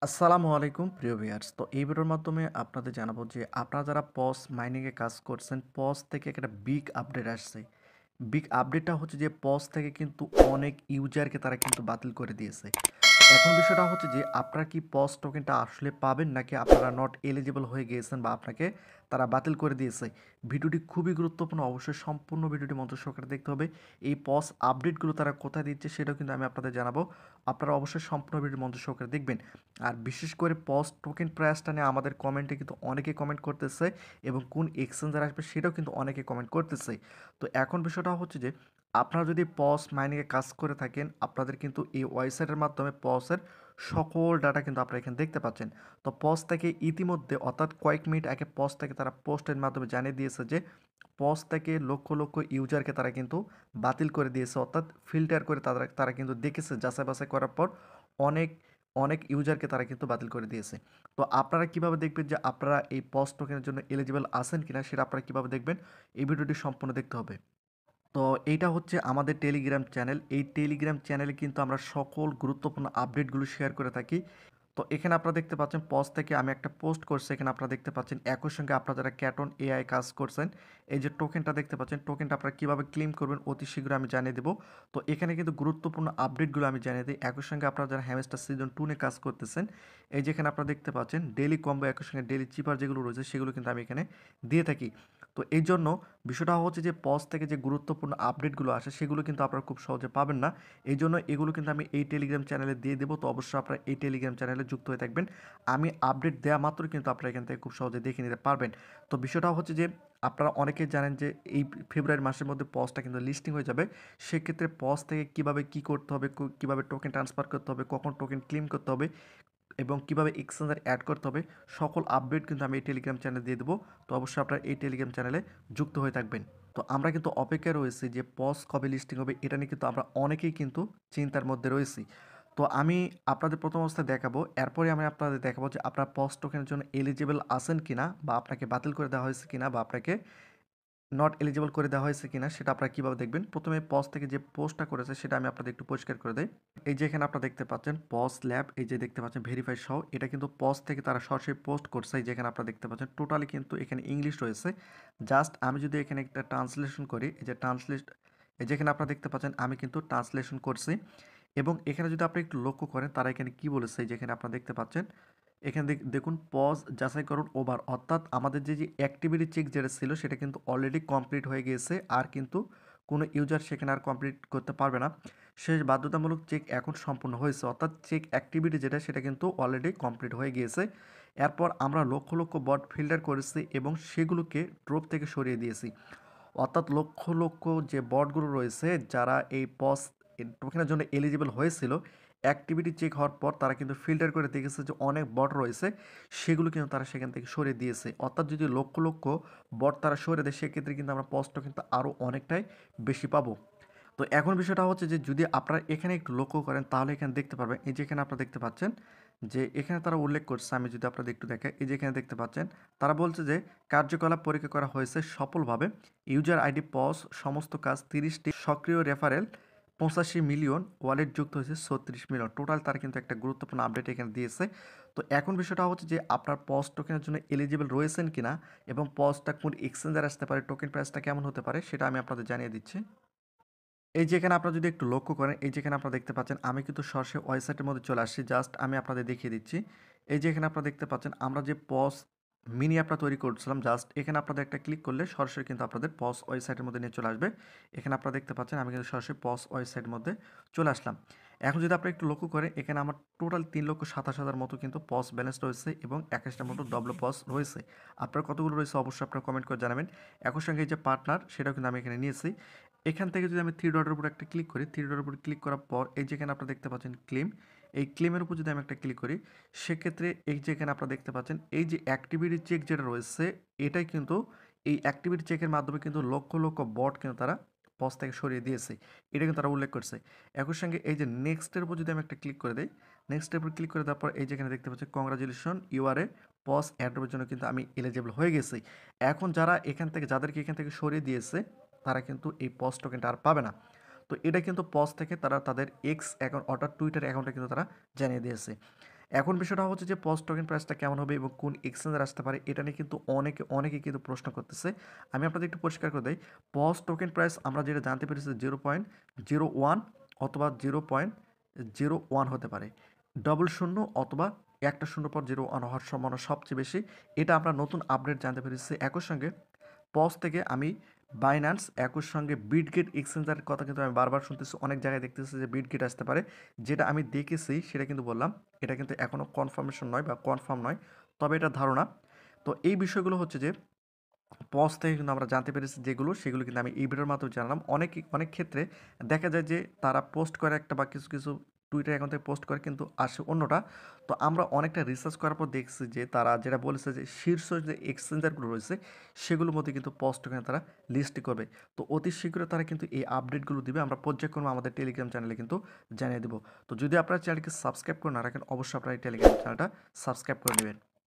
আসসালামু আলাইকুম প্রিয় ভিউয়ার্স। তো এই ভিডিওর মাধ্যমে আপনাদের জানাবো যে আপনারা যারা পজ মাইনিংয়ে কাজ করছেন, পজ থেকে একটা বিগ আপডেট আসছে। বিগ আপডেটটা হচ্ছে যে পজ থেকে কিন্তু অনেক ইউজারকে তারা কিন্তু বাতিল করে দিয়েছে। এখন বিষয়টা হচ্ছে যে আপনারা কি পজ টোকেনটা আসলে পাবেন নাকি আপনারা নট এলিজিবল হয়ে গিয়েছেন বা আপনাকে তারা বাতিল করে দিয়েছে। ভিডিওটি খুবই গুরুত্বপূর্ণ, অবশ্যই সম্পূর্ণ ভিডিওটি মনোযোগ সহকারে দেখতে হবে। এই পজ আপডেটগুলো তারা কোথায় দিচ্ছে সেটাও কিন্তু আমি আপনাদের জানাবো। আপনারা অবশ্যই সম্পূর্ণ ভিডিও মনোযোগ সহকারে দেখবেন। আর বিশেষ করে পজ টোকেন প্রাইসটা নিয়ে আমাদের কমেন্টে কিন্তু অনেকে কমেন্ট করতেছে এবং কোন এক্সচেঞ্জার আসবে সেটাও কিন্তু অনেকে কমেন্ট করতেছে। তো এখন বিষয়টা হচ্ছে যে আপনারা যদি পজ মাইনিংয়ে কাজ করে থাকেন, আপনাদের কিন্তু এই ওয়েবসাইটের মাধ্যমে পজের সকল ডাটা কিন্তু আপনারা এখানে দেখতে পাচ্ছেন। তো পজ থেকে ইতিমধ্যে অর্থাৎ কয়েক মিনিট আগে পজ থেকে তারা পোস্টের মাধ্যমে জানিয়ে দিয়েছে যে পজ থেকে লক্ষ লক্ষ ইউজারকে তারা কিন্তু বাতিল করে দিয়েছে, অর্থাৎ ফিল্টার করে তারা তারা কিন্তু দেখেছে, যাচাই বাছাই করার পর অনেক অনেক ইউজারকে তারা কিন্তু বাতিল করে দিয়েছে। তো আপনারা কিভাবে দেখবেন যে আপনারা এই পজ টোকেনের জন্য এলিজিবল আছেন কিনা সেটা আপনারা কিভাবে দেখবেন, এই ভিডিওটি সম্পূর্ণ দেখতে হবে। তো এইটা হচ্ছে আমাদের টেলিগ্রাম চ্যানেল। এই টেলিগ্রাম চ্যানেলে কিন্তু আমরা সকল গুরুত্বপূর্ণ আপডেটগুলো শেয়ার করে থাকি। তো এখানে আপনারা দেখতে পাচ্ছেন পজ থেকে আমি একটা পোস্ট করছি, এখানে আপনারা দেখতে পাচ্ছেন একই সঙ্গে আপনারা যারা ক্যাটন এআই কাজ করছেন, এই যে টোকেনটা দেখতে পাচ্ছেন, টোকেনটা আপনারা কীভাবে ক্লেম করবেন অতি শীঘ্র আমি জানিয়ে দেবো। তো এখানে কিন্তু গুরুত্বপূর্ণ আপডেটগুলো আমি জানিয়ে দিই। একই সঙ্গে আপনারা যারা হ্যামস্টার সিজন 2 নিয়ে কাজ করতেছেন, এই যেখানে আপনারা দেখতে পাচ্ছেন ডেইলি কম্বো একই সঙ্গে ডেইলি চিপার যেগুলো রয়েছে সেগুলো কিন্তু আমি এখানে দিয়ে থাকি। তো এই জন্য বিষয়টা হচ্ছে যে পজ থেকে যে গুরুত্বপূর্ণ আপডেটগুলো আসে সেগুলো কিন্তু আপনারা খুব সহজে পাবেন না। এই জন্য এগুলো কিন্তু আমি এই টেলিগ্রাম চ্যানেলে দিয়ে দেবো। তো অবশ্যই আপনারা এই টেলিগ্রাম চ্যানেলে যুক্ত হয়ে থাকবেন। আমি আপডেট দেওয়া মাত্রই কিন্তু আপনারা এখান থেকে খুব সহজে দেখে নিতে পারবেন। তো বিষয়টা হচ্ছে যে আপনারা অনেকেই জানেন যে এই ফেব্রুয়ারি মাসের মধ্যে পজটা কিন্তু লিস্টিং হয়ে যাবে। সেক্ষেত্রে পজ থেকে কীভাবে কী করতে হবে, কীভাবে টোকেন ট্রান্সফার করতে হবে, কখন টোকেন ক্লেম করতে হবে এবং কীভাবে এক্সচেঞ্জার অ্যাড করতে হবে, সকল আপডেট কিন্তু আমি এই টেলিগ্রাম চ্যানেলে দিয়ে দেবো। তো অবশ্যই আপনারা এই টেলিগ্রাম চ্যানেলে যুক্ত হয়ে থাকবেন। তো আমরা কিন্তু অপেক্ষায় রয়েছি যে পজ কবে লিস্টিং হবে, এটা নিয়ে কিন্তু আমরা অনেকেই কিন্তু চিন্তার মধ্যে রয়েছি। তো আমি আপনাদের প্রথম অবস্থায় দেখাবো, এরপরে আমি আপনাদের দেখাবো যে আপনার পজ টোকেনের জন্য এলিজিবল আছেন কিনা বা আপনাকে বাতিল করে দেওয়া হয়েছে কিনা বা আপনাকে নট এলিজিবল করে দেওয়া হয়েছে কিনা সেটা আপনারা কীভাবে দেখবেন। প্রথমে পজ থেকে যে পোস্টটা করেছে সেটা আমি আপনাদের একটু পরিষ্কার করে দেই। এই যে এখানে আপনারা দেখতে পাচ্ছেন পজ ল্যাব, এই যে দেখতে পাচ্ছেন ভেরিফাই সহ, এটা কিন্তু পজ থেকে তারা সরাসরি পোস্ট করছে। এই যেখানে আপনারা দেখতে পাচ্ছেন টোটালি কিন্তু এখানে ইংলিশ রয়েছে। জাস্ট আমি যদি এখানে একটা ট্রান্সলেশন করি, এই যে এই যেখানে আপনারা দেখতে পাচ্ছেন আমি কিন্তু ট্রান্সলেশন করছি এবং এখানে যদি আপনি একটু লক্ষ্য করেন তারা এখানে কি বলেছে, এই যেখানে আপনারা দেখতে পাচ্ছেন এখানে দেখুন পজ যাচাইকরণ ওভার, অর্থাৎ আমাদের যে অ্যাক্টিভিটি চেক যেটা ছিল সেটা কিন্তু অলরেডি কমপ্লিট হয়ে গিয়েছে, আর কিন্তু কোনো ইউজার সেখানে আর কমপ্লিট করতে পারবে না। শেষ বাধ্যতামূলক চেক এখন সম্পূর্ণ হয়েছে, অর্থাৎ চেক অ্যাক্টিভিটি যেটা সেটা কিন্তু অলরেডি কমপ্লিট হয়ে গিয়েছে। এরপর আমরা লক্ষ লক্ষ বট ফিল্টার করেছি এবং সেগুলোকে ড্রপ থেকে সরিয়ে দিয়েছি, অর্থাৎ লক্ষ লক্ষ যে বটগুলো রয়েছে যারা এই পজ টোকেনের জন্য এলিজিবল হয়েছিল, অ্যাক্টিভিটি চেক হওয়ার পর তারা কিন্তু ফিল্টার করে দেখেছে যে অনেক বট রয়েছে, সেগুলো কিন্তু তারা সেখান থেকে সরিয়ে দিয়েছে। অর্থাৎ যদি লক্ষ লক্ষ বট তারা সরিয়ে দেয় সেক্ষেত্রে কিন্তু আমরা পজটা কিন্তু আরও অনেকটাই বেশি পাবো। তো এখন বিষয়টা হচ্ছে যে যদি আপনারা এখানে একটু লক্ষ্য করেন তাহলে এখানে দেখতে পারবেন, এই যে এখানে আপনারা দেখতে পাচ্ছেন যে এখানে তারা উল্লেখ করছে, আমি যদি আপনাদের একটু দেখাই, এই যে এখানে দেখতে পাচ্ছেন তারা বলছে যে কার্যকলাপ পরীক্ষা করা হয়েছে সফলভাবে, ইউজার আইডি পজ সমস্ত কাজ 30টি, সক্রিয় রেফারেল 85 মিলিয়ন, ওয়ালেট যুক্ত হয়েছে 36 মিলিয়ন। টোটাল তারা কিন্তু একটা গুরুত্বপূর্ণ আপডেট এখানে দিয়েছে। তো এখন বিষয়টা হচ্ছে যে আপনার পজ টোকেনের জন্য এলিজিবল রয়েছেন কিনা এবং পজটা কোন এক্সচেঞ্জার আসতে পারে, টোকেন প্রাইসটা কেমন হতে পারে সেটা আমি আপনাদের জানিয়ে দিচ্ছি। এই যে এখানে আপনারা যদি একটু লক্ষ্য করেন, এই যেখানে আপনারা দেখতে পাচ্ছেন আমি কিন্তু সরাসরি ওয়েবসাইটের মধ্যে চলে আসছি, জাস্ট আমি আপনাদের দেখিয়ে দিচ্ছি। এই যে এখানে আপনারা দেখতে পাচ্ছেন আমরা যে পজ মিনি অ্যাপটা তৈরি করছিলাম, জাস্ট এখানে আপনাদের একটা ক্লিক করলে সরাসরি কিন্তু আপনাদের পজ ওয়েবসাইটের মধ্যে নিয়ে চলে আসবে। এখানে আপনারা দেখতে পাচ্ছেন আমি কিন্তু সরাসরি পজ ওয়েবসাইটের মধ্যে চলে আসলাম। এখন যদি আপনারা একটু লক্ষ্য করেন এখানে আমার টোটাল 3,27,000 মতো কিন্তু পজ ব্যালেন্স রয়েছে এবং 21টার মতো ডবল পজ রয়েছে। আপনার কতগুলো রয়েছে অবশ্যই আপনারা কমেন্ট করে জানাবেন। একই সঙ্গে এই যে পার্টনার সেটাও কিন্তু আমি এখানে নিয়েছি। এখান থেকে যদি আমি থ্রি ডটের উপর একটা ক্লিক করি, থ্রি ডটের উপর ক্লিক করার পর এই যেখানে আপনারা দেখতে পাচ্ছেন ক্লেম, এই ক্লেমের উপর যদি আমি একটা ক্লিক করি সেক্ষেত্রে এই যেখানে আপনারা দেখতে পাচ্ছেন এই যে অ্যাক্টিভিটি চেক যেটা রয়েছে, এটাই কিন্তু এই অ্যাক্টিভিটি চেকের মাধ্যমে কিন্তু লক্ষ লক্ষ বট কিন্তু তারা পজ থেকে সরিয়ে দিয়েছে, এটা কিন্তু তারা উল্লেখ করছে। একই সঙ্গে এই যে নেক্সটের উপর যদি আমি একটা ক্লিক করে দিই, নেক্সটের উপর ক্লিক করে দেওয়ার পর এই যেখানে দেখতে পাচ্ছি কংগ্রাচুলেশন ইউ আর এ পজ অ্যাড্রপের জন্য কিন্তু আমি এলিজিবল হয়ে গেছি। এখন যারা এখান থেকে যাদেরকে এখান থেকে সরিয়ে দিয়েছে তারা কিন্তু এই পজ টোকেনটা আর পাবে না। তো এটা কিন্তু পজ থেকে তারা তাদের এক্স অ্যাকাউন্ট অর্থাৎ টুইটার অ্যাকাউন্টে কিন্তু তারা জানিয়ে দিয়েছে। এখন বিষয়টা হচ্ছে যে পজ টোকেন প্রাইসটা কেমন হবে এবং কোন এক্সচেঞ্জার আসতে পারে এটা নিয়ে কিন্তু অনেকে কিন্তু প্রশ্ন করতেছে। আমি আপনাদের একটু পরিষ্কার করে দেই। পজ টোকেন প্রাইস আমরা যেটা জানতে পেরেছি 0.01 অথবা 0.01 হতে পারে। ডবল শূন্য অথবা একটা শূন্য পর 0.1 হওয়ার সম্ভাবনা সবচেয়ে বেশি। এটা আমরা নতুন আপডেট জানতে পেরেছি। একই সঙ্গে পজ থেকে আমি বাইন্যান্স একই সঙ্গে বিটগেট এক্সচেঞ্জারের কথা কিন্তু আমি বারবার শুনতেছি, অনেক জায়গায় দেখতেছি যে বিটগেট আসতে পারে। যেটা আমি দেখেছি সেটা কিন্তু বললাম, এটা কিন্তু এখনও কনফার্মেশন নয় বা কনফার্ম নয়, তবে এটা ধারণা। তো এই বিষয়গুলো হচ্ছে যে পজ থেকে কিন্তু আমরা জানতে পেরেছি যেগুলো, সেগুলো কিন্তু আমি এই ভিডিওর মাধ্যমে জানলাম। অনেক ক্ষেত্রে দেখা যায় যে তারা পোস্ট করে একটা বা কিছু টুইটার অ্যাকাউন্ট থেকে পোস্ট করে কিন্তু আসে অন্যটা। তো আমরা অনেকটা রিসার্চ করার পর দেখছি যে তারা যেটা বলেছে যে শীর্ষ যে এক্সচেঞ্জারগুলো রয়েছে সেগুলোর মধ্যে কিন্তু পজ টোকেন তারা লিস্ট করবে। তো অতি শীঘ্রই তারা কিন্তু এই আপডেটগুলো দিবে। আমরা পর্যায়ক্রমে আমাদের টেলিগ্রাম চ্যানেলে কিন্তু জানিয়ে দেবো। তো যদি আপনারা চ্যানেলকে সাবস্ক্রাইব করে না রাখেন, অবশ্যই আপনারা এই টেলিগ্রাম চ্যানেলটা সাবস্ক্রাইব করে নেবেন।